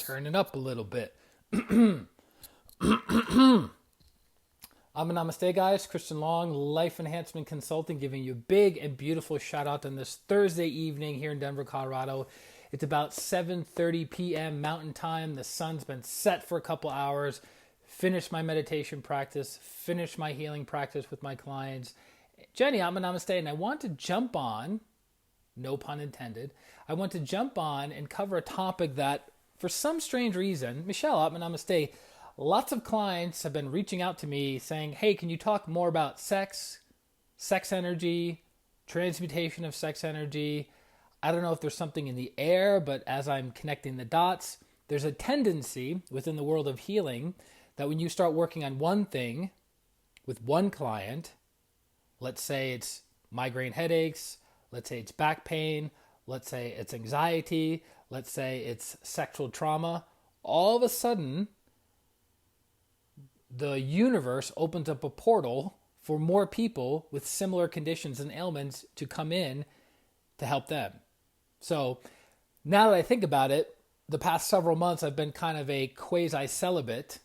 Turn it up a little bit. Namaste, guys. ChristianRLong, Life Enhancement Consulting, giving you a big and beautiful shout out on this Thursday evening here in Denver, Colorado. It's about 7:30 p.m. Mountain Time. The sun's been set for a couple hours. Finished my meditation practice. Finished my healing practice with my clients. Jenny, Namaste, and I want to jump on, no pun intended, I want to jump on and cover a topic that, for some strange reason, Michelle, Namaste, lots of clients have been reaching out to me saying, hey, can you talk more about sex energy, transmutation of sex energy? I don't know if there's something in the air, but as I'm connecting the dots, there's a tendency within the world of healing that when you start working on one thing with one client, let's say it's migraine headaches, let's say it's back pain, let's say it's anxiety, let's say it's sexual trauma, all of a sudden, the universe opens up a portal for more people with similar conditions and ailments to come in to help them. So now that I think about it, the past several months I've been kind of a quasi-celibate.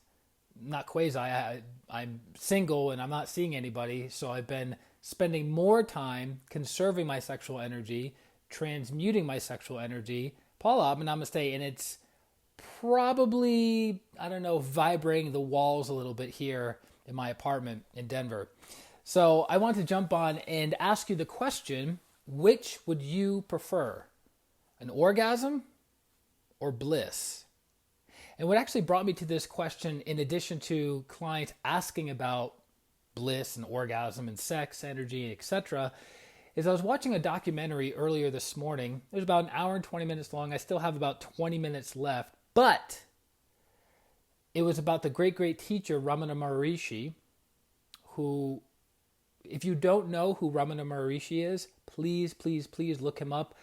Not quasi, I'm single and I'm not seeing anybody, so I've been spending more time conserving my sexual energy, transmuting my sexual energy, Paula, Namaste, and it's probably, vibrating the walls a little bit here in my apartment in Denver. So I want to jump on and ask you the question, which would you prefer, an orgasm or bliss? And what actually brought me to this question, in addition to clients asking about bliss and orgasm and sex, energy, etc., is I was watching a documentary earlier this morning. It was about an hour and 20 minutes long. I still have about 20 minutes left, but it was about the great, great teacher, Ramana Maharishi, who, if you don't know who Ramana Maharishi is, please, please, please look him up.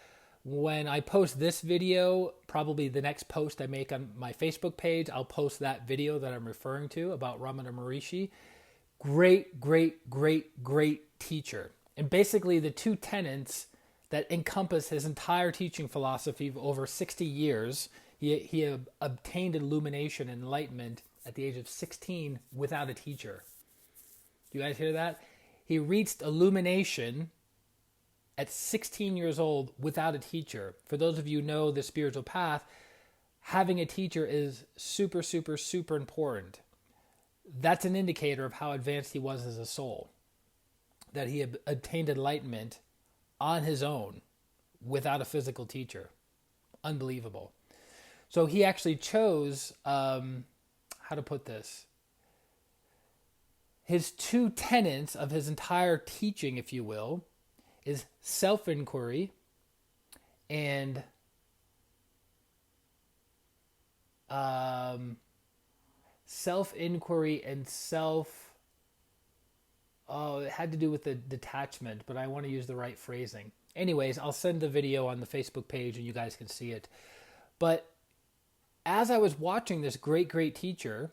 When I post this video, probably the next post I make on my Facebook page, I'll post that video that I'm referring to about Ramana Maharishi. Great, great, great, great teacher. And basically the two tenets that encompass his entire teaching philosophy of over 60 years, he obtained illumination and enlightenment at the age of 16 without a teacher. Do you guys hear that? He reached illumination at 16 years old without a teacher. For those of you who know the spiritual path, having a teacher is super, super, super important. That's an indicator of how advanced he was as a soul, that he had obtained enlightenment on his own without a physical teacher. Unbelievable. So he actually chose, how to put this, his two tenets of his entire teaching, if you will, is self-inquiry and it had to do with the detachment, but I want to use the right phrasing. Anyways, I'll send the video on the Facebook page and you guys can see it. But as I was watching this great, great teacher,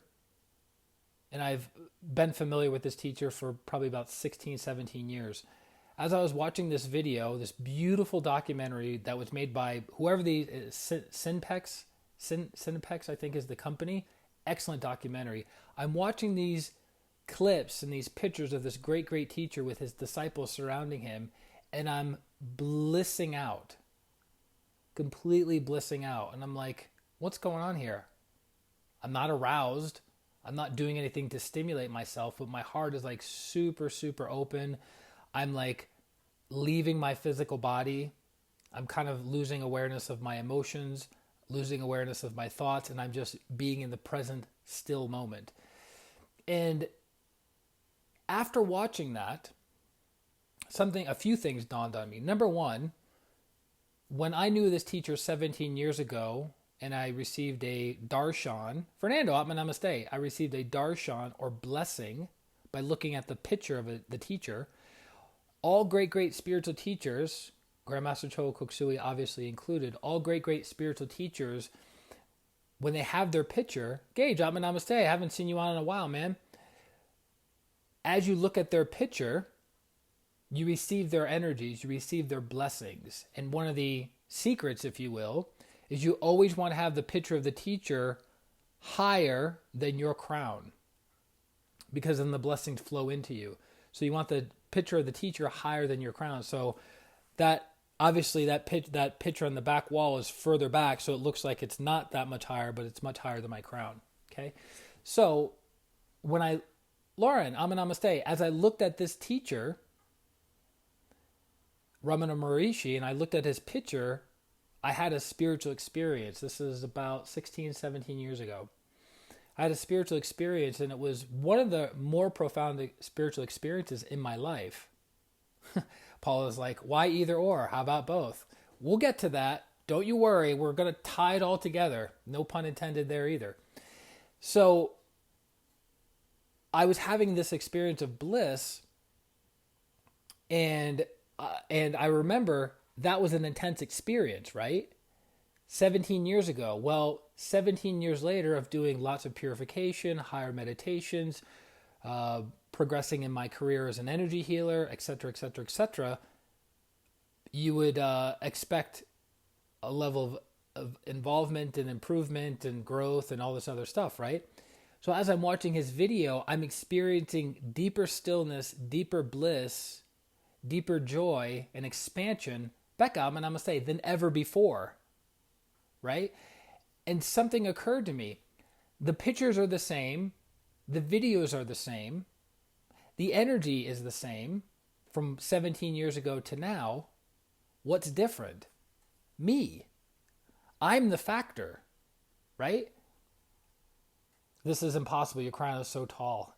and I've been familiar with this teacher for probably about 16, 17 years, as I was watching this video, this beautiful documentary that was made by whoever the Synpex, I think is the company, excellent documentary. I'm watching these clips and these pictures of this great, great teacher with his disciples surrounding him, and I'm blissing out, completely blissing out. And I'm like, what's going on here? I'm not aroused. I'm not doing anything to stimulate myself, but my heart is like super, super open. I'm like leaving my physical body. I'm kind of losing awareness of my emotions, losing awareness of my thoughts, and I'm just being in the present still moment. And after watching that, a few things dawned on me. Number one, when I knew this teacher 17 years ago, and I received a darshan, Fernando, Namaste, I received a darshan or blessing by looking at the picture of the teacher. All great, great spiritual teachers, Grandmaster Choa Koksui obviously included, all great, great spiritual teachers, when they have their picture, Gage, Namaste, I haven't seen you on in a while, man. As you look at their picture, you receive their energies, you receive their blessings. And one of the secrets, if you will, is you always want to have the picture of the teacher higher than your crown, because then the blessings flow into you. So you want the picture of the teacher higher than your crown. So that obviously that picture on the back wall is further back, so it looks like it's not that much higher, but it's much higher than my crown. Okay, so Lauren, Namaste, as I looked at this teacher, Ramana Maharishi, and I looked at his picture, I had a spiritual experience. This is about 16, 17 years ago. I had a spiritual experience, and it was one of the more profound spiritual experiences in my life. Paul is like, why either or? How about both? We'll get to that. Don't you worry. We're going to tie it all together. No pun intended there either. So I was having this experience of bliss, and I remember that was an intense experience, right? 17 years ago. Well, 17 years later of doing lots of purification, higher meditations, progressing in my career as an energy healer, etc., etc., etc., you would expect a level of involvement and improvement and growth and all this other stuff, right? So as I'm watching his video, I'm experiencing deeper stillness, deeper bliss, deeper joy and expansion, Becca, I'm going to say, than ever before, right? And something occurred to me. The pictures are the same. The videos are the same. The energy is the same from 17 years ago to now. What's different? Me. I'm the factor, right? This is impossible. Your crown is so tall.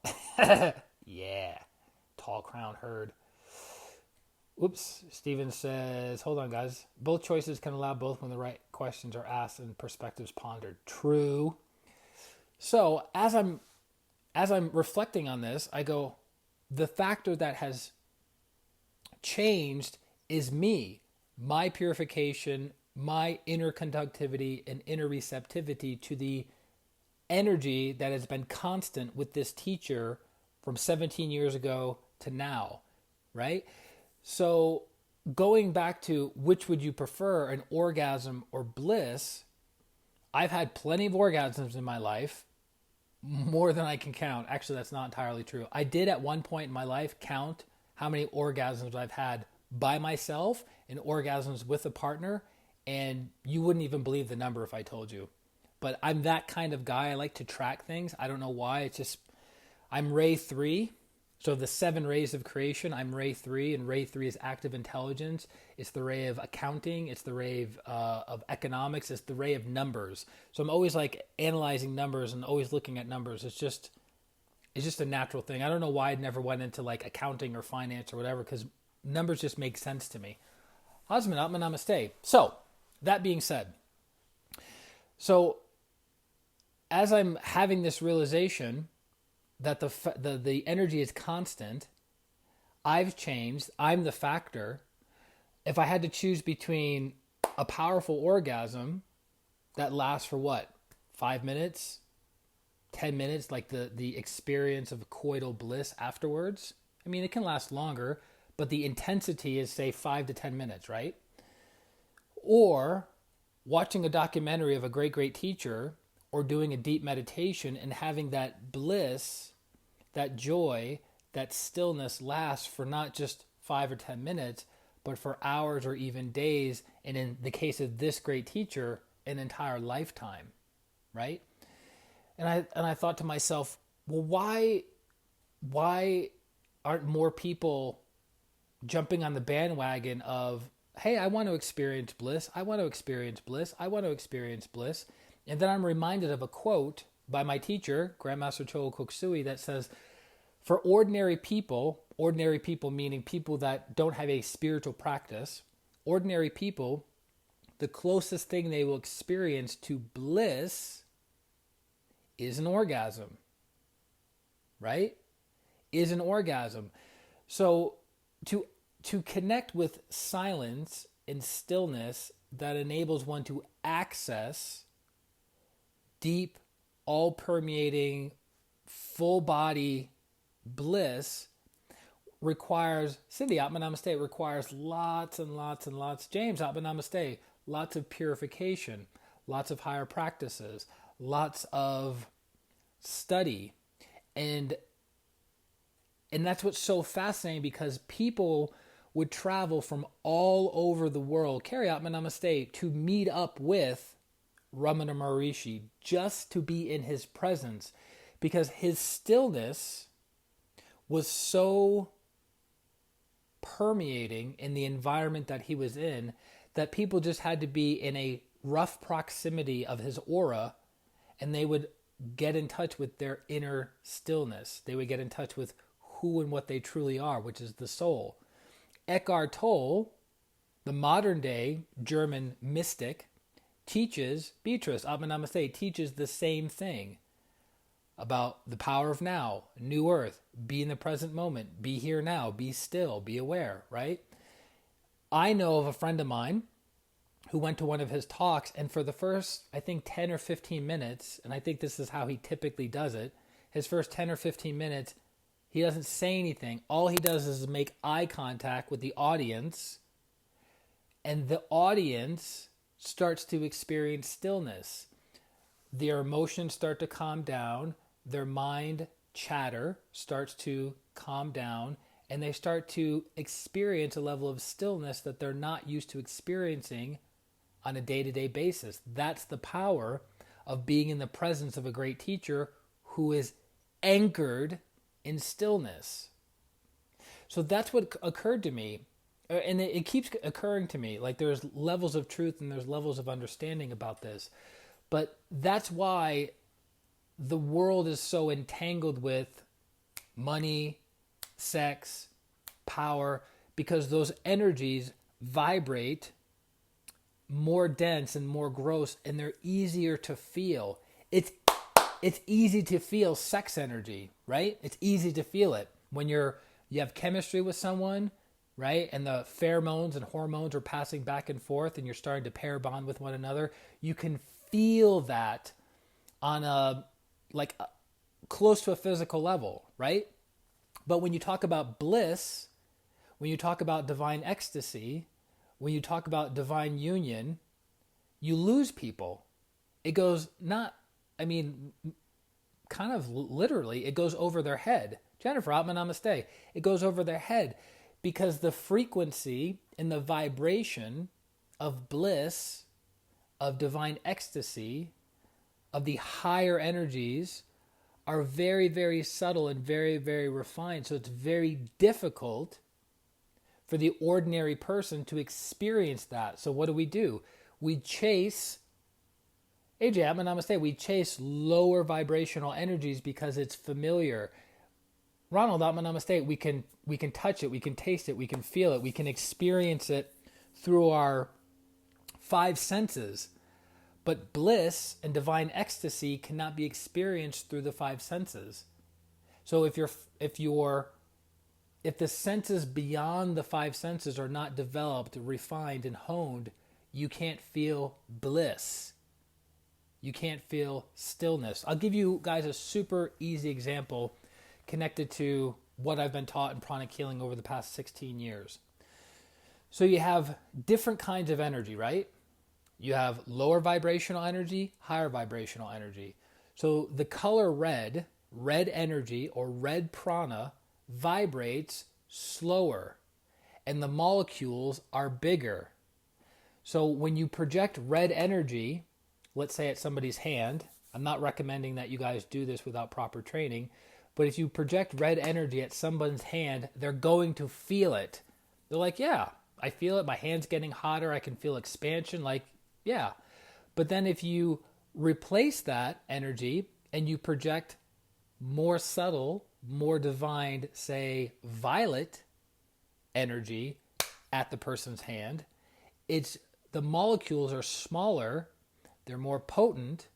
Yeah. Tall crown heard. Oops. Steven says, hold on, guys. Both choices can allow both when the right questions are asked and perspectives pondered. True. So as I'm reflecting on this, I go, the factor that has changed is me, my purification, my inner conductivity and inner receptivity to the energy that has been constant with this teacher from 17 years ago to now, right? So going back to which would you prefer, an orgasm or bliss, I've had plenty of orgasms in my life, more than I can count. Actually, that's not entirely true. I did at one point in my life count how many orgasms I've had by myself and orgasms with a partner, and you wouldn't even believe the number if I told you. But I'm that kind of guy. I like to track things. I don't know why. It's just, I'm Ray 3. So the 7 rays of creation, I'm Ray 3, and Ray 3 is active intelligence. It's the ray of accounting. It's the ray of economics. It's the ray of numbers. So I'm always like analyzing numbers and always looking at numbers. It's just a natural thing. I don't know why I never went into like accounting or finance or whatever, because numbers just make sense to me. Husband, Atman, Namaste. So that being said, so as I'm having this realization that the energy is constant, I've changed, I'm the factor. If I had to choose between a powerful orgasm that lasts for what, 5 minutes, 10 minutes, like the experience of coital bliss afterwards, I mean, it can last longer, but the intensity is, say, 5 to 10 minutes, right? Or watching a documentary of a great teacher, or doing a deep meditation and having that bliss, that joy, that stillness last for not just 5 or 10 minutes, but for hours or even days, and in the case of this great teacher, an entire lifetime, right? And I thought to myself, well, why aren't more people jumping on the bandwagon of, hey, I want to experience bliss, I want to experience bliss, I want to experience bliss. And then I'm reminded of a quote by my teacher, Grandmaster Chogo Koksui, that says, for ordinary people meaning people that don't have a spiritual practice, ordinary people, the closest thing they will experience to bliss is an orgasm, right? Is an orgasm. So to connect with silence and stillness that enables one to access deep, all-permeating, full-body bliss requires, Cindy, Atman Namaste, requires lots and lots and lots, James, Atman Namaste, lots of purification. lots of higher practices, lots of study. And that's what's so fascinating, because people would travel from all over the world, Karyatma Namaste, to meet up with Ramana Maharishi, just to be in his presence, because his stillness was so permeating in the environment that he was in that people just had to be in a rough proximity of his aura, and they would get in touch with their inner stillness. They would get in touch with who and what they truly are, which is the soul. Eckhart Tolle, the modern day German mystic, teaches, Beatrice, Atma Namaste, teaches the same thing about the power of now, new earth, be in the present moment, be here now, be still, be aware, right? I know of a friend of mine who went to one of his talks, and for the first, I think, 10 or 15 minutes, and I think this is how he typically does it, his first 10 or 15 minutes, he doesn't say anything. All he does is make eye contact with the audience, and the audience starts to experience stillness. Their emotions start to calm down, their mind chatter starts to calm down, and they start to experience a level of stillness that they're not used to experiencing on a day-to-day basis. That's the power of being in the presence of a great teacher who is anchored in stillness. So that's what occurred to me. And it keeps occurring to me. Like, there's levels of truth and there's levels of understanding about this. But that's why the world is so entangled with money, sex, power, because those energies vibrate more dense and more gross, and they're easier to feel. It's easy to feel sex energy, right? It's easy to feel it when you have chemistry with someone, right? And the pheromones and hormones are passing back and forth, and you're starting to pair bond with one another. You can feel that on close to a physical level, right? But when you talk about bliss, when you talk about divine ecstasy, when you talk about divine union, you lose people. It goes kind of literally, it goes over their head. Jennifer, Atma Namaste. It goes over their head because the frequency and the vibration of bliss, of divine ecstasy, of the higher energies are very, very subtle and very, very refined. So it's very difficult for the ordinary person to experience that. So what do? We chase, AJ, Atma Namaste, we chase lower vibrational energies because it's familiar. Ronald, Atma Namaste, we can touch it, we can taste it, we can feel it, we can experience it through our five senses. But bliss and divine ecstasy cannot be experienced through the five senses. So if the senses beyond the five senses are not developed, refined, and honed, you can't feel bliss. You can't feel stillness. I'll give you guys a super easy example connected to what I've been taught in pranic healing over the past 16 years. So you have different kinds of energy, right? You have lower vibrational energy, higher vibrational energy. So the color red energy or red prana vibrates slower and the molecules are bigger. So when you project red energy, let's say at somebody's hand, I'm not recommending that you guys do this without proper training, but if you project red energy at someone's hand, they're going to feel it. They're like, yeah, I feel it. My hand's getting hotter. I can feel expansion. Like, yeah. But then if you replace that energy and you project more subtle, more divine, say, violet energy at the person's hand, the molecules are smaller, they're more potent,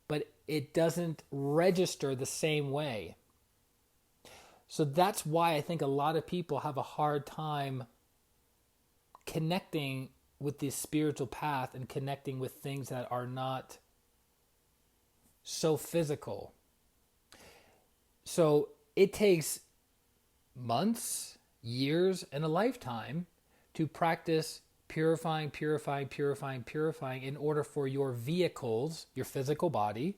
but it doesn't register the same way. So that's why I think a lot of people have a hard time connecting with this spiritual path and connecting with things that are not so physical. So it takes months, years, and a lifetime to practice purifying, purifying, purifying, purifying in order for your vehicles, your physical body,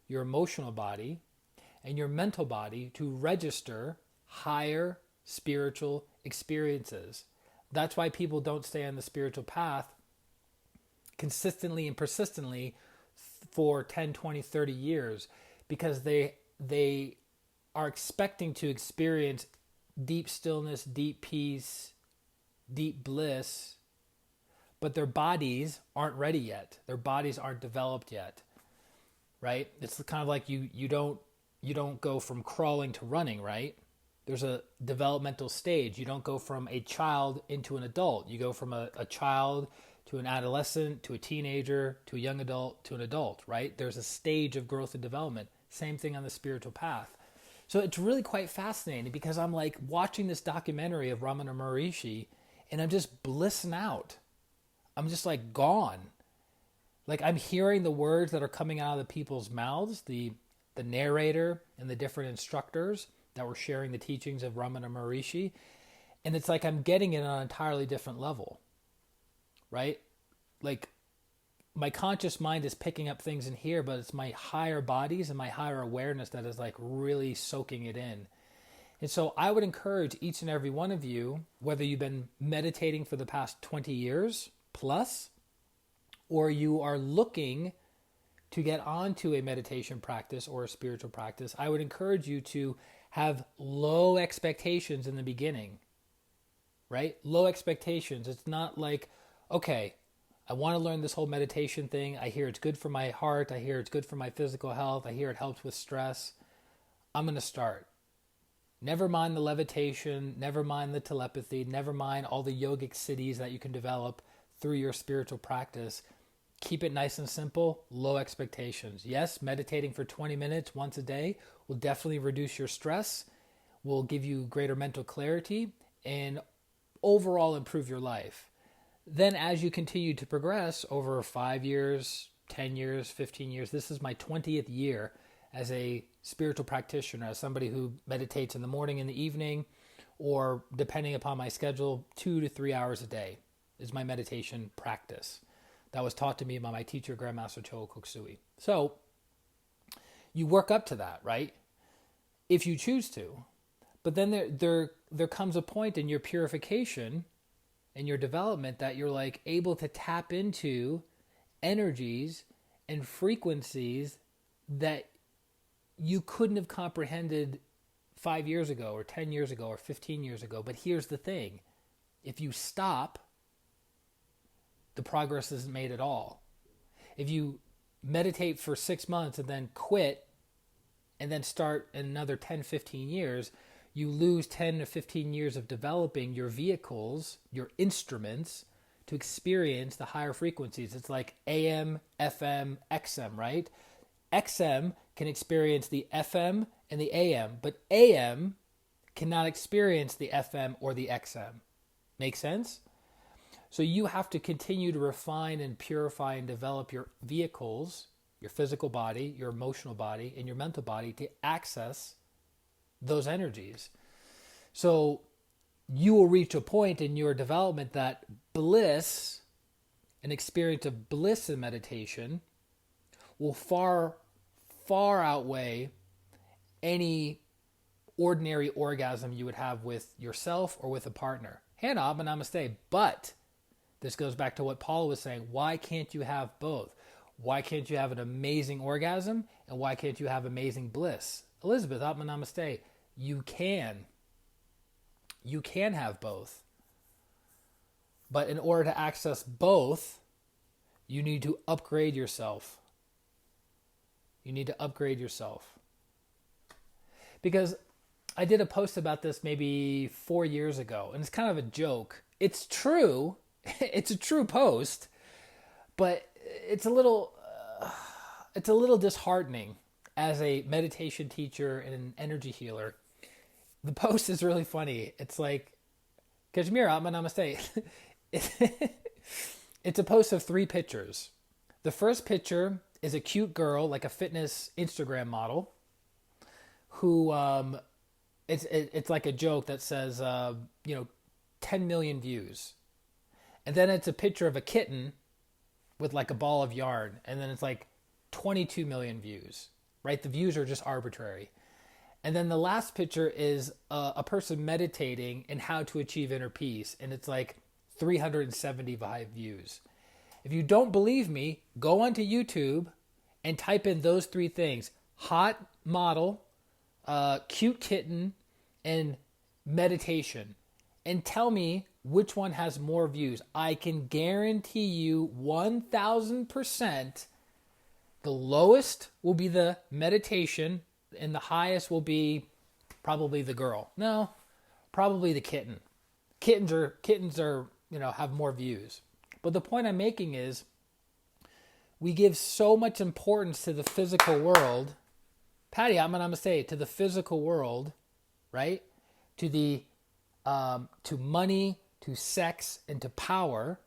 your emotional body, and your mental body to register higher spiritual experiences. That's why people don't stay on the spiritual path consistently and persistently for 10, 20, 30 years, because they are expecting to experience deep stillness, deep peace, deep bliss, but their bodies aren't ready yet. Their bodies aren't developed yet, right? It's kind of like you don't go from crawling to running, right? There's a developmental stage. You don't go from a child into an adult. You go from a child to an adolescent, to a teenager, to a young adult, to an adult, right? There's a stage of growth and development. Same thing on the spiritual path. So it's really quite fascinating, because I'm like watching this documentary of Ramana Maharishi, and I'm just blissing out. I'm just like gone. Like I'm hearing the words that are coming out of the people's mouths, the narrator and the different instructors that were sharing the teachings of Ramana Maharishi. And it's like I'm getting it on an entirely different level, right? Like my conscious mind is picking up things in here, but it's my higher bodies and my higher awareness that is like really soaking it in. And so I would encourage each and every one of you, whether you've been meditating for the past 20 years plus, or you are looking to get onto a meditation practice or a spiritual practice, I would encourage you to have low expectations in the beginning, right? Low expectations. It's not like, okay, I want to learn this whole meditation thing. I hear it's good for my heart. I hear it's good for my physical health. I hear it helps with stress. I'm going to start. Never mind the levitation. Never mind the telepathy. Never mind all the yogic cities that you can develop through your spiritual practice. Keep it nice and simple, low expectations. Yes, meditating for 20 minutes once a day will definitely reduce your stress, will give you greater mental clarity, and overall improve your life. Then as you continue to progress over 5 years, 10 years, 15 years, this is my 20th year as a spiritual practitioner, as somebody who meditates in the morning and the evening, or depending upon my schedule, 2 to 3 hours a day is my meditation practice. That was taught to me by my teacher, Grandmaster Choa Koksui. So you work up to that, right? If you choose to. But then there comes a point in your purification and your development that you're like able to tap into energies and frequencies that you couldn't have comprehended 5 years ago or 10 years ago or 15 years ago. But here's the thing. If you stop, the progress isn't made at all. If you meditate for 6 months and then quit and then start in another 10, 15 years, you lose 10 to 15 years of developing your vehicles, your instruments, to experience the higher frequencies. It's like AM, FM, XM, right? XM can experience the FM and the AM, but AM cannot experience the FM or the XM. Make sense? So you have to continue to refine and purify and develop your vehicles, your physical body, your emotional body, and your mental body to access those energies. So you will reach a point in your development that bliss, an experience of bliss in meditation, will far, far outweigh any ordinary orgasm you would have with yourself or with a partner. Hana, but namaste. But this goes back to what Paula was saying. Why can't you have both? Why can't you have an amazing orgasm? And why can't you have amazing bliss? Elizabeth, Atma Namaste. You can. You can have both. But in order to access both, you need to upgrade yourself. You need to upgrade yourself. Because I did a post about this maybe 4 years ago, and it's kind of a joke. It's true. It's a true post, but it's a little disheartening as a meditation teacher and an energy healer. The post is really funny. It's like, Kashmir, Atma Namaste. It's a post of 3 pictures. The first picture is a cute girl, like a fitness Instagram model, who it's like a joke that says 10 million views. And then it's a picture of a kitten with like a ball of yarn. And then it's like 22 million views, right? The views are just arbitrary. And then the last picture is a person meditating and how to achieve inner peace. And it's like 375 views. If you don't believe me, go onto YouTube and type in those three things: hot model, cute kitten, and meditation. And tell me which one has more views. I can guarantee you 1,000% the lowest will be the meditation and the highest will be probably the girl. No, probably the kitten. Kittens are, have more views. But the point I'm making is we give so much importance to the physical world. Patty, I'm going to say to the physical world, right? To money, to sex, and to power,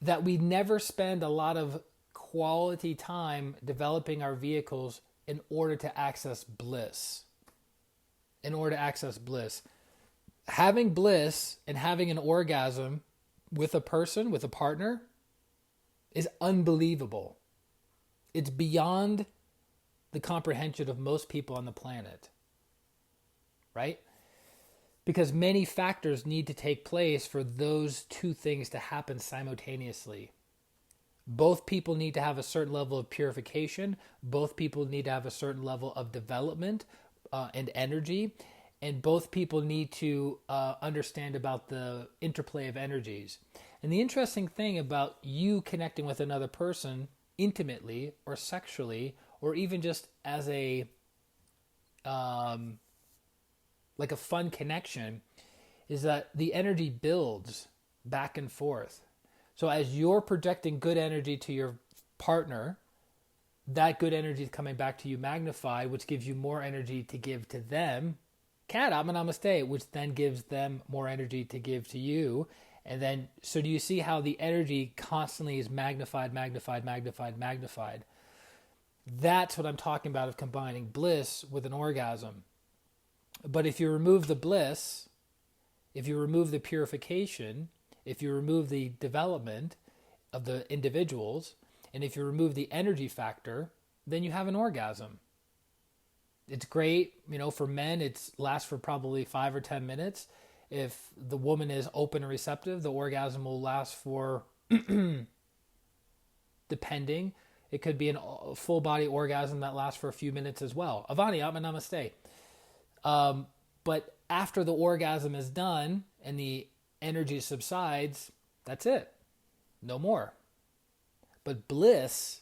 that we never spend a lot of quality time developing our vehicles in order to access bliss. Having bliss and having an orgasm with a person, with a partner, is unbelievable. It's beyond the comprehension of most people on the planet, right? Because many factors need to take place for those two things to happen simultaneously. Both people need to have a certain level of purification. Both people need to have a certain level of development and energy. And both people need to understand about the interplay of energies. And the interesting thing about you connecting with another person intimately or sexually, or even just as a like a fun connection, is that the energy builds back and forth. So as you're projecting good energy to your partner, that good energy is coming back to you magnified, which gives you more energy to give to them. Namaste, which then gives them more energy to give to you. And then, so do you see how the energy constantly is magnified? That's what I'm talking about, of combining bliss with an orgasm. But if you remove the bliss, if you remove the purification, if you remove the development of the individuals, and if you remove the energy factor, then you have an orgasm. It's great, for men, it lasts for probably 5 or 10 minutes. If the woman is open and receptive, the orgasm will last for, depending, it could be a full body orgasm that lasts for a few minutes as well. Avani, Atma Namaste. But after the orgasm is done and the energy subsides, that's it. No more. But bliss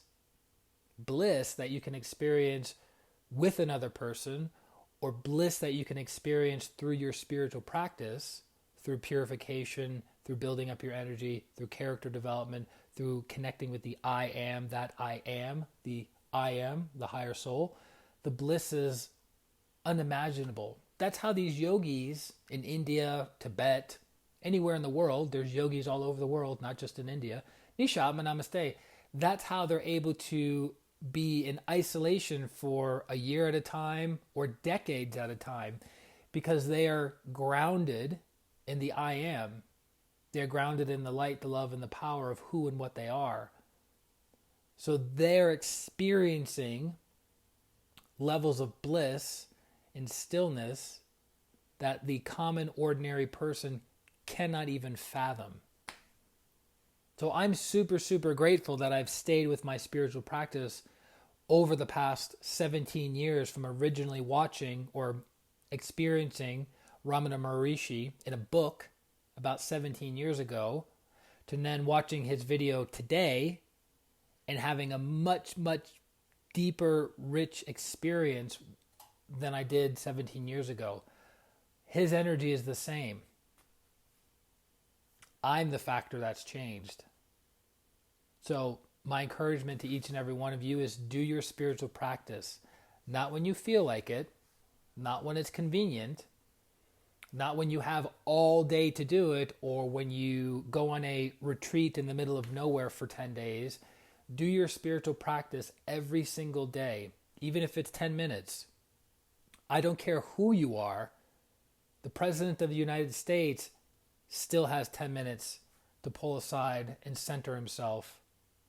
that you can experience with another person, or bliss that you can experience through your spiritual practice, through purification, through building up your energy, through character development, through connecting with the I am, the higher soul, the bliss is unimaginable. That's how these yogis in India, Tibet, anywhere in the world, there's yogis all over the world, not just in India. Nisha, Atma Namaste. That's how they're able to be in isolation for a year at a time or decades at a time, because they are grounded in the I am. They're grounded in the light, the love, and the power of who and what they are. So they're experiencing levels of bliss and stillness that the common, ordinary person cannot even fathom. So I'm super, super grateful that I've stayed with my spiritual practice over the past 17 years, from originally watching or experiencing Ramana Maharishi in a book about 17 years ago, to then watching his video today and having a much, much deeper, rich experience than I did 17 years ago. His energy is the same. I'm the factor that's changed. So my encouragement to each and every one of you is do your spiritual practice. Not when you feel like it, not when it's convenient, not when you have all day to do it, or when you go on a retreat in the middle of nowhere for 10 days. Do your spiritual practice every single day, even if it's 10 minutes. I don't care who you are. The President of the United States still has 10 minutes to pull aside and center himself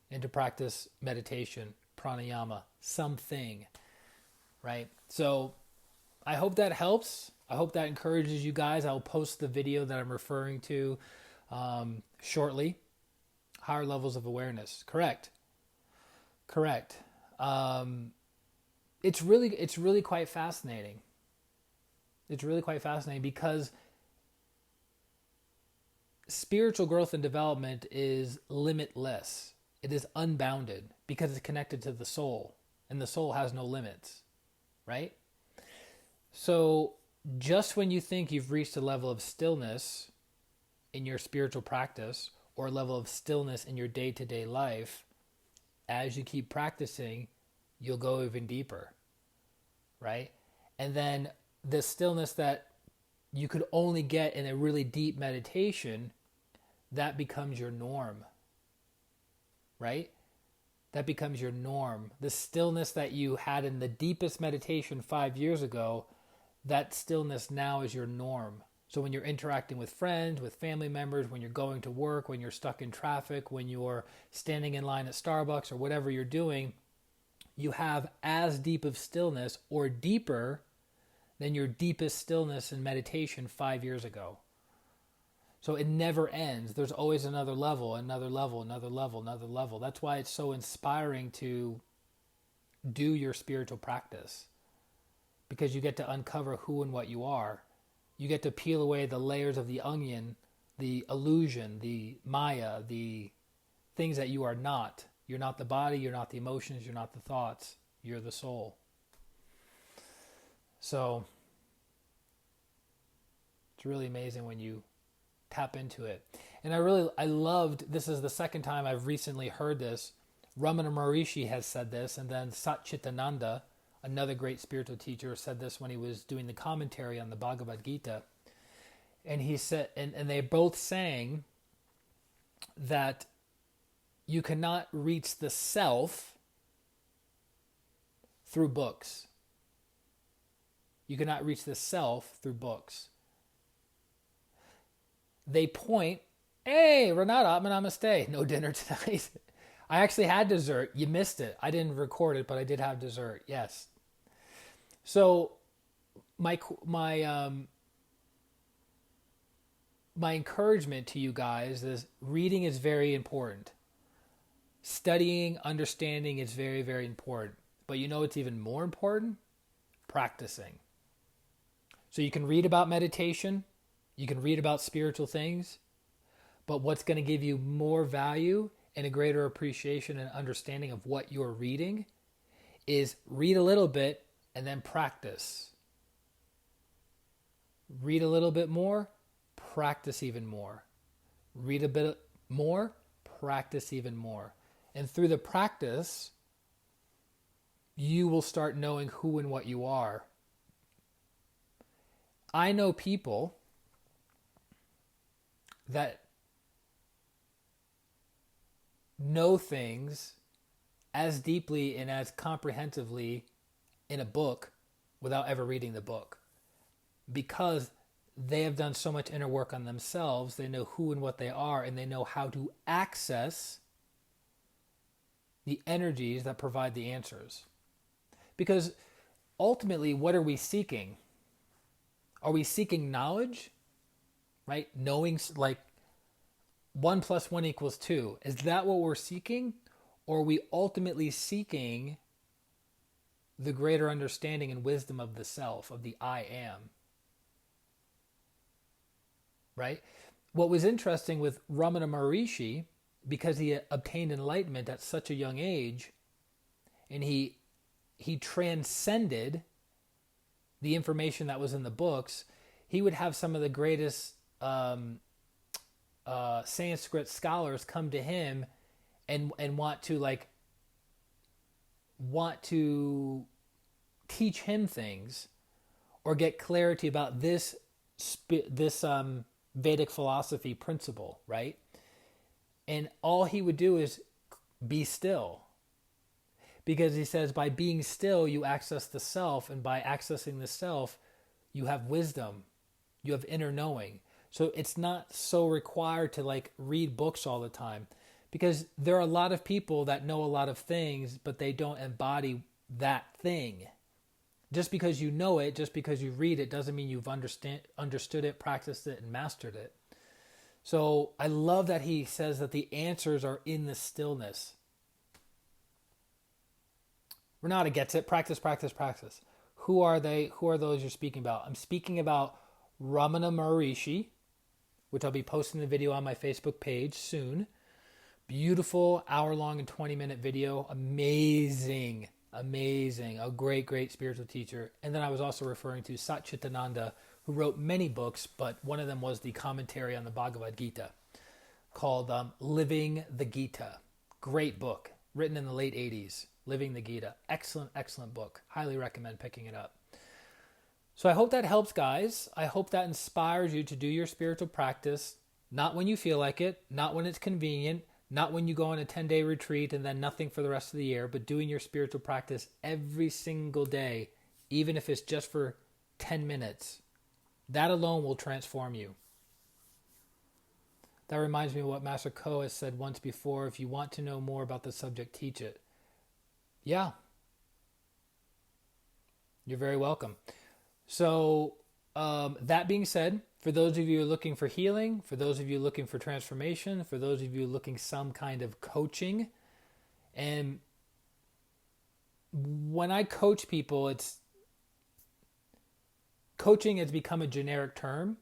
and to practice meditation, pranayama, something, right? So I hope that helps. I hope that encourages you guys. I'll post the video that I'm referring to shortly. Higher levels of awareness. Correct. It's really quite fascinating. It's really quite fascinating because spiritual growth and development is limitless. It is unbounded because it's connected to the soul, and the soul has no limits, right? So just when you think you've reached a level of stillness in your spiritual practice or a level of stillness in your day-to-day life, as you keep practicing, you'll go even deeper, right? And then the stillness that you could only get in a really deep meditation, that becomes your norm, right? That becomes your norm. The stillness that you had in the deepest meditation 5 years ago, that stillness now is your norm. So when you're interacting with friends, with family members, when you're going to work, when you're stuck in traffic, when you're standing in line at Starbucks or whatever you're doing, you have as deep of stillness or deeper than your deepest stillness in meditation 5 years ago. So it never ends. There's always another level, another level, another level, another level. That's why it's so inspiring to do your spiritual practice, because you get to uncover who and what you are. You get to peel away the layers of the onion, the illusion, the maya, the things that you are not. You're not the body, you're not the emotions, you're not the thoughts, you're the soul. So it's really amazing when you tap into it. And I loved, this is the second time I've recently heard this. Ramana Maharishi has said this, and then Satchitananda, another great spiritual teacher, said this when he was doing the commentary on the Bhagavad Gita. And he said, and they both sang that you cannot reach the self through books. You cannot reach the self through books. They point, hey, Renata, namaste. No dinner tonight. I actually had dessert. You missed it. I didn't record it, but I did have dessert. Yes. So my encouragement to you guys is reading is very important. Studying, understanding is very, very important. But you know what's even more important? Practicing. So you can read about meditation, you can read about spiritual things, but what's going to give you more value and a greater appreciation and understanding of what you're reading is read a little bit and then practice. Read a little bit more, practice even more. Read a bit more, practice even more. And through the practice, you will start knowing who and what you are. I know people that know things as deeply and as comprehensively in a book without ever reading the book, because they have done so much inner work on themselves. They know who and what they are, and they know how to access the energies that provide the answers. Because ultimately, what are we seeking? Are we seeking knowledge? Right? Knowing, like 1 + 1 = 2. Is that what we're seeking? Or are we ultimately seeking the greater understanding and wisdom of the self, of the I am? Right? What was interesting with Ramana Maharishi, because he obtained enlightenment at such a young age, and he transcended the information that was in the books, he would have some of the greatest Sanskrit scholars come to him and want to teach him things or get clarity about this Vedic philosophy principle, right? And all he would do is be still. Because he says by being still, you access the self, and by accessing the self, you have wisdom, you have inner knowing. So it's not so required to like read books all the time, because there are a lot of people that know a lot of things, but they don't embody that thing. Just because you know it, just because you read it, doesn't mean you've understood it, practiced it, and mastered it. So I love that he says that the answers are in the stillness. Renata gets it. Practice, practice, practice. Who are they? Who are those you're speaking about? I'm speaking about Ramana Maharishi, which I'll be posting the video on my Facebook page soon. Beautiful hour-long and 20-minute video. Amazing. Amazing. A great, great spiritual teacher. And then I was also referring to Sat Chitananda, who wrote many books, but one of them was the commentary on the Bhagavad Gita called Living the Gita. Great book, written in the late 80s. Living the Gita. Excellent, excellent book. Highly recommend picking it up. So I hope that helps, guys. I hope that inspires you to do your spiritual practice, not when you feel like it, not when it's convenient, not when you go on a 10-day retreat and then nothing for the rest of the year, but doing your spiritual practice every single day, even if it's just for 10 minutes. That alone will transform you. That reminds me of what Master Ko has said once before. If you want to know more about the subject, teach it. Yeah. You're very welcome. So that being said, for those of you who are looking for healing, for those of you looking for transformation, for those of you looking some kind of coaching, and when I coach people, coaching has become a generic term.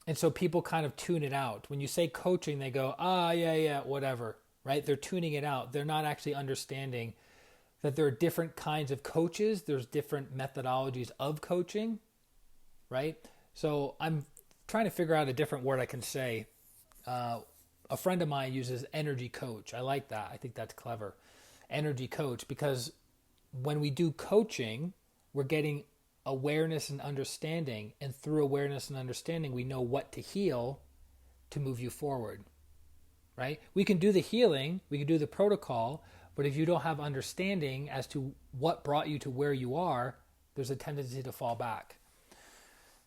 And so people kind of tune it out. When you say coaching, they go, yeah, whatever, right? They're tuning it out. They're not actually understanding that there are different kinds of coaches. There's different methodologies of coaching, right? So I'm trying to figure out a different word I can say. A friend of mine uses energy coach. I like that. I think that's clever. Energy coach, because when we do coaching, we're getting awareness and understanding. And through awareness and understanding, we know what to heal to move you forward, right? We can do the healing, we can do the protocol, but if you don't have understanding as to what brought you to where you are, there's a tendency to fall back.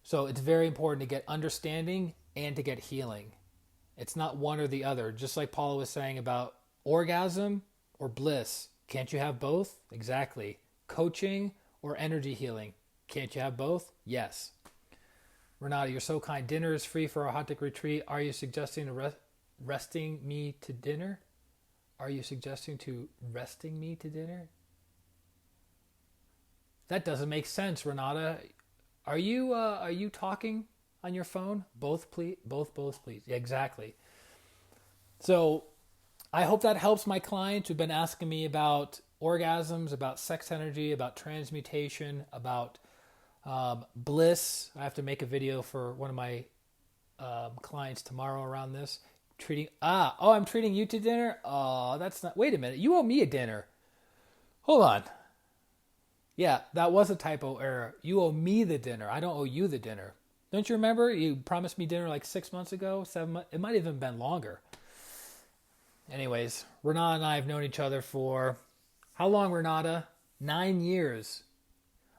So it's very important to get understanding and to get healing. It's not one or the other. Just like Paula was saying about orgasm or bliss. Can't you have both? Exactly. Coaching or energy healing. Can't you have both? Yes. Renata, you're so kind. Dinner is free for our hot tech retreat. Are you suggesting resting me to dinner? Are you suggesting to resting me to dinner? That doesn't make sense, Renata. Are you talking on your phone? Both, please. Both, please. Yeah, exactly. So I hope that helps my clients who've been asking me about orgasms, about sex energy, about transmutation, about bliss. I have to make a video for one of my clients tomorrow around this. I'm treating you to dinner? Oh, that's not... Wait a minute. You owe me a dinner. Hold on. Yeah, that was a typo error. You owe me the dinner. I don't owe you the dinner. Don't you remember? You promised me dinner like 6 months ago, 7 months. It might have even been longer. Anyways, Renata and I have known each other for... How long, Renata? 9 years.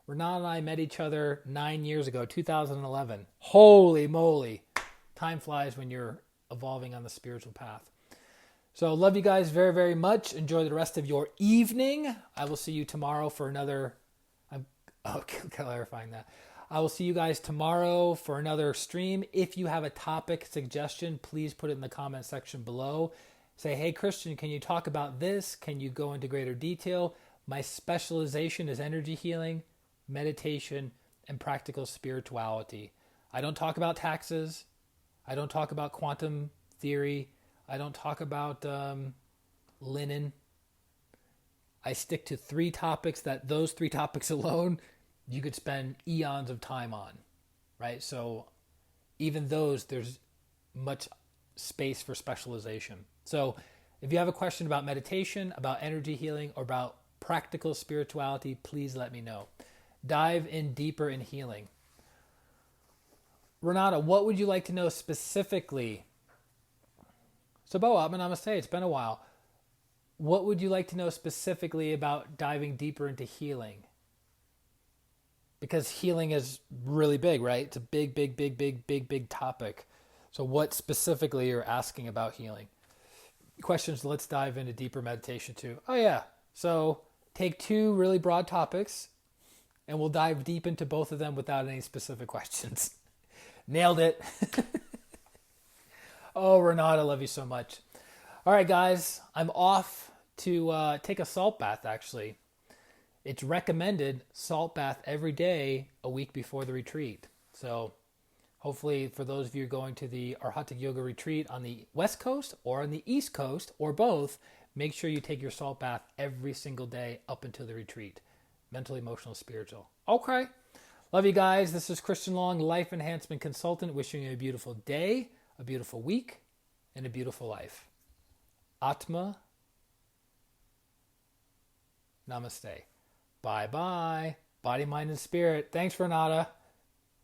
Renata and I met each other 9 years ago, 2011. Holy moly. Time flies when you're evolving on the spiritual path. So love you guys very, very much. Enjoy the rest of your evening. I will see you tomorrow for another... I'm clarifying that. I will see you guys tomorrow for another stream. If you have a topic suggestion, please put it in the comment section below. Say, hey, Christian, can you talk about this? Can you go into greater detail? My specialization is energy healing, meditation, and practical spirituality. I don't talk about taxes. I don't talk about quantum theory. I don't talk about linen. I stick to 3 topics that those 3 topics alone, you could spend eons of time on, right? So even those, there's much space for specialization. So if you have a question about meditation, about energy healing, or about practical spirituality, please let me know. Dive in deeper in healing. Renata, what would you like to know specifically? So Boa, namaste, it's been a while. What would you like to know specifically about diving deeper into healing? because healing is really big, right? It's a big topic. So what specifically you're asking about healing? Questions, let's dive into deeper meditation too. Oh yeah. So take two really broad topics and we'll dive deep into both of them without any specific questions. Nailed it. Oh, Renata, I love you so much. All right, guys, I'm off to take a salt bath, actually. It's recommended salt bath every day a week before the retreat. So hopefully for those of you going to the Arhatic Yoga retreat on the West Coast or on the East Coast or both, make sure you take your salt bath every single day up until the retreat. Mental, emotional, spiritual. Okay. Love you guys. This is Christian Long, Life Enhancement Consultant, wishing you a beautiful day, a beautiful week, and a beautiful life. Atma. Namaste. Bye-bye. Body, mind, and spirit. Thanks, Renata.